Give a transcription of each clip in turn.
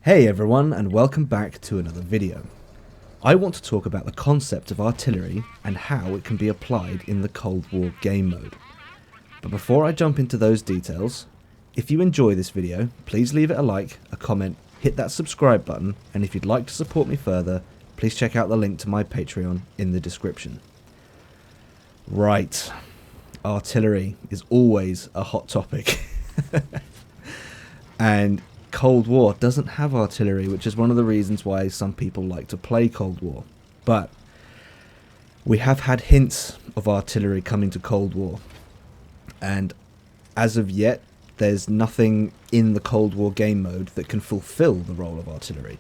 Hey everyone, and welcome back to another video. I want to talk about the concept of artillery and how it can be applied in the Cold War game mode. But before I jump into those details, if you enjoy this video, please leave it a like, a comment, hit that subscribe button, and if you'd like to support me further, please check out the link to my Patreon in the description. Right, artillery is always a hot topic. And Cold War doesn't have artillery, which is one of the reasons why some people like to play Cold War. But we have had hints of artillery coming to Cold War, and as of yet there's nothing in the Cold War game mode that can fulfill the role of artillery.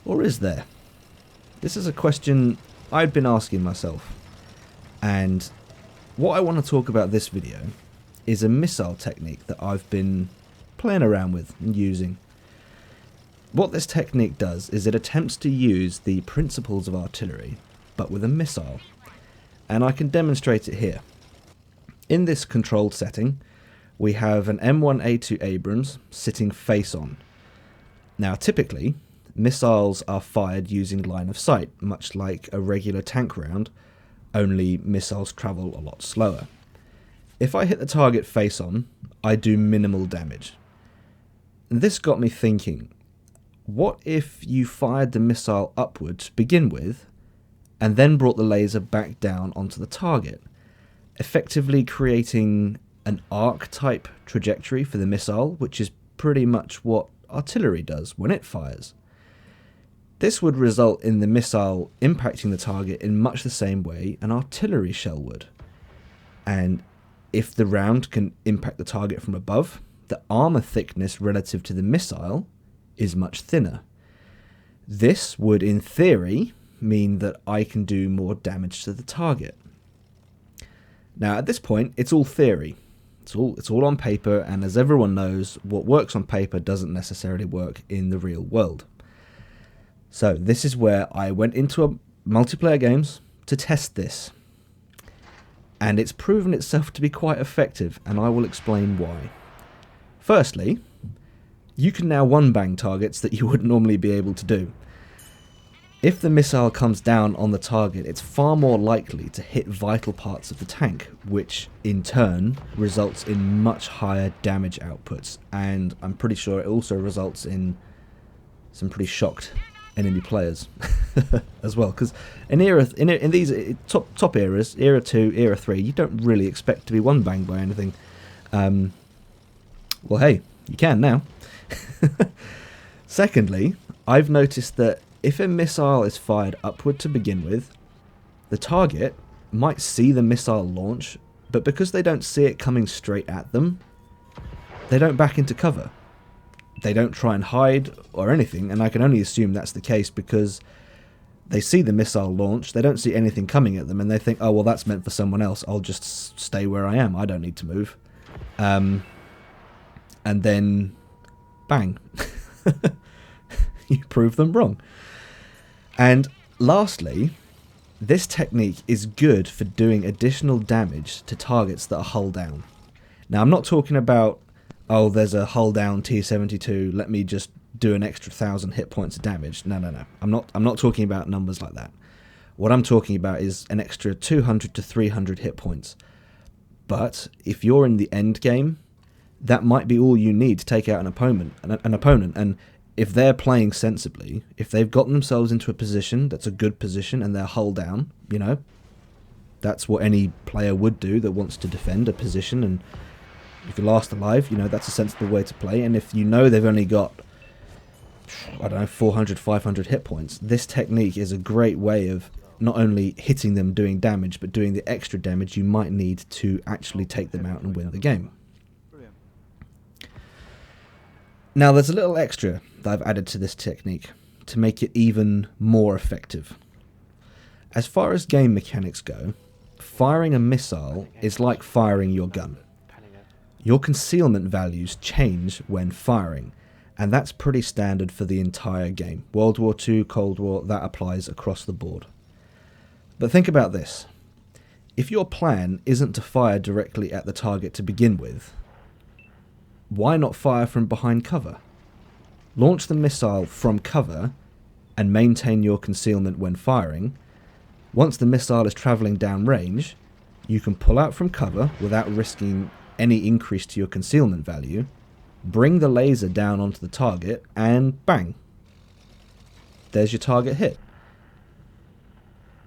Or is there? This is a question I've been asking myself, and what I want to talk about this video is a missile technique that I've been playing around with and using. What this technique does is it attempts to use the principles of artillery but with a missile, and I can demonstrate it here. In this controlled setting we have an M1A2 Abrams sitting face on. Now typically missiles are fired using line of sight, much like a regular tank round, only missiles travel a lot slower. If I hit the target face on, I do minimal damage. This got me thinking, what if you fired the missile upward to begin with, and then brought the laser back down onto the target, effectively creating an arc-type trajectory for the missile, which is pretty much what artillery does when it fires. This would result in the missile impacting the target in much the same way an artillery shell would. And if the round can impact the target from above, the armor thickness relative to the missile is much thinner. This would, in theory, mean that I can do more damage to the target. Now, at this point, it's all theory. It's all on paper, and as everyone knows, what works on paper doesn't necessarily work in the real world. So this is where I went into multiplayer games to test this. And it's proven itself to be quite effective, and I will explain why. Firstly, you can now one-bang targets that you wouldn't normally be able to do. If the missile comes down on the target, it's far more likely to hit vital parts of the tank, which in turn results in much higher damage outputs, and I'm pretty sure it also results in some pretty shocked enemy players as well, because in these top eras, era 2, era 3, you don't really expect to be one-banged by anything. Well, hey, you can now. Secondly, I've noticed that if a missile is fired upward to begin with, the target might see the missile launch, but because they don't see it coming straight at them, they don't back into cover. They don't try and hide or anything, and I can only assume that's the case because they see the missile launch, they don't see anything coming at them, and they think, oh, well, that's meant for someone else, I'll just stay where I am, I don't need to move. And then, bang, you prove them wrong. And lastly, this technique is good for doing additional damage to targets that are hull down. Now, I'm not talking about, oh, there's a hull down T-72, let me just do an extra 1,000 hit points of damage. No. I'm not talking about numbers like that. What I'm talking about is an extra 200 to 300 hit points. But if you're in the end game, that might be all you need to take out an opponent. And if they're playing sensibly, if they've gotten themselves into a position that's a good position and they're hull down, you know, that's what any player would do that wants to defend a position. And if you're last alive, you know, that's a sensible way to play. And if you know they've only got, I don't know, 400, 500 hit points, this technique is a great way of not only hitting them, doing damage, but doing the extra damage you might need to actually take them out and win the game. Now, there's a little extra that I've added to this technique to make it even more effective. As far as game mechanics go, firing a missile is like firing your gun. Your concealment values change when firing, and that's pretty standard for the entire game. World War II, Cold War, that applies across the board. But think about this. If your plan isn't to fire directly at the target to begin with, why not fire from behind cover? launch the missile from cover, and maintain your concealment when firing. Once the missile is travelling downrange, you can pull out from cover without risking any increase to your concealment value, bring the laser down onto the target, and bang, there's your target hit.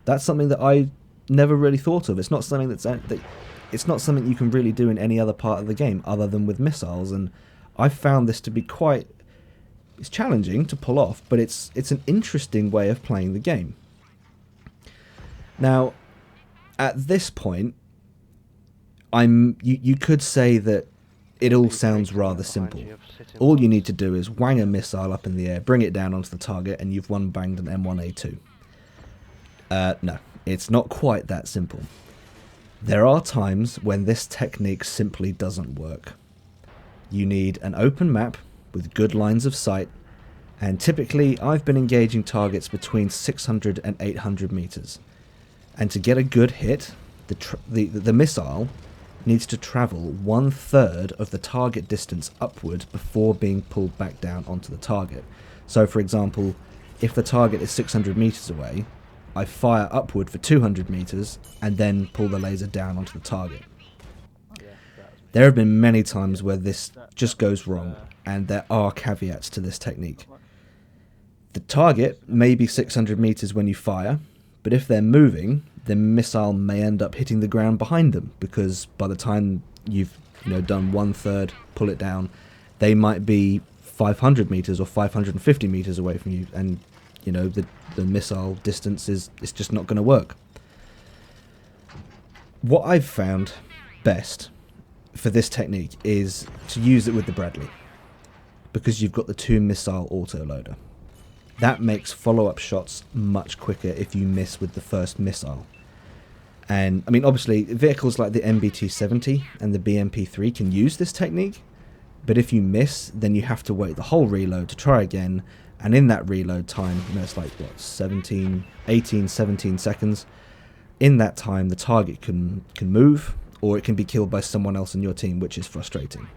That's something that I never really thought of. It's not something it's not something you can really do in any other part of the game other than with missiles, and I found this to be it's challenging to pull off, but it's an interesting way of playing the game. Now, at this point, you could say that it all sounds rather simple. All you need to do is wang a missile up in the air, bring it down onto the target, and you've one-banged an M1A2. No, it's not quite that simple. There are times when this technique simply doesn't work. You need an open map with good lines of sight, and typically I've been engaging targets between 600 and 800 meters. And to get a good hit, the missile needs to travel 1/3 of the target distance upward before being pulled back down onto the target. So for example, if the target is 600 meters away, I fire upward for 200 meters and then pull the laser down onto the target. There have been many times where this just goes wrong, and there are caveats to this technique. The target may be 600 meters when you fire, but if they're moving, the missile may end up hitting the ground behind them, because by the time you've done 1/3, pull it down, they might be 500 meters or 550 meters away from you, and the missile distance is just not going to work. What I've found best for this technique is to use it with the Bradley, because you've got the 2 missile autoloader. That makes follow-up shots much quicker if you miss with the first missile. And I mean, obviously vehicles like the MBT-70 and the BMP-3 can use this technique, but if you miss, then you have to wait the whole reload to try again, and in that reload time, it's like 18, 17 seconds. In that time, the target can move, or it can be killed by someone else in your team, which is frustrating.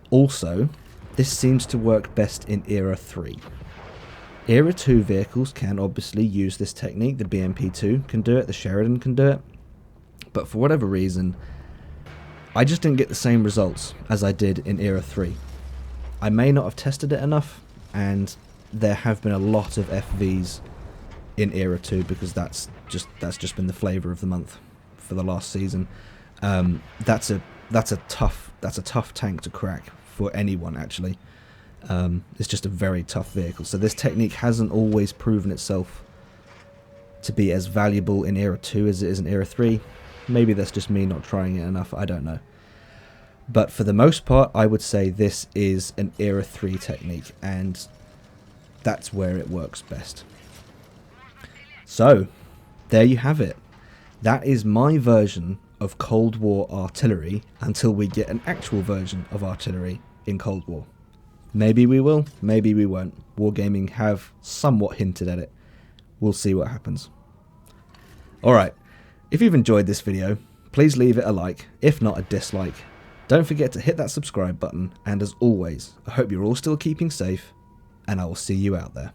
Also, this seems to work best in Era 3. Era 2 vehicles can obviously use this technique. The BMP-2 can do it, the Sheridan can do it, but for whatever reason, I just didn't get the same results as I did in Era 3. I may not have tested it enough, and there have been a lot of FVs in Era 2 because that's just been the flavour of the month for the last season. That's a tough tank to crack for anyone, actually. It's just a very tough vehicle. So this technique hasn't always proven itself to be as valuable in Era 2 as it is in Era 3. Maybe that's just me not trying it enough, I don't know. But for the most part, I would say this is an Era 3 technique, and that's where it works best. So, there you have it. That is my version of Cold War artillery until we get an actual version of artillery in Cold War. Maybe we will, maybe we won't. Wargaming have somewhat hinted at it. We'll see what happens. Alright, if you've enjoyed this video, please leave it a like, if not a dislike. Don't forget to hit that subscribe button, and as always, I hope you're all still keeping safe, and I will see you out there.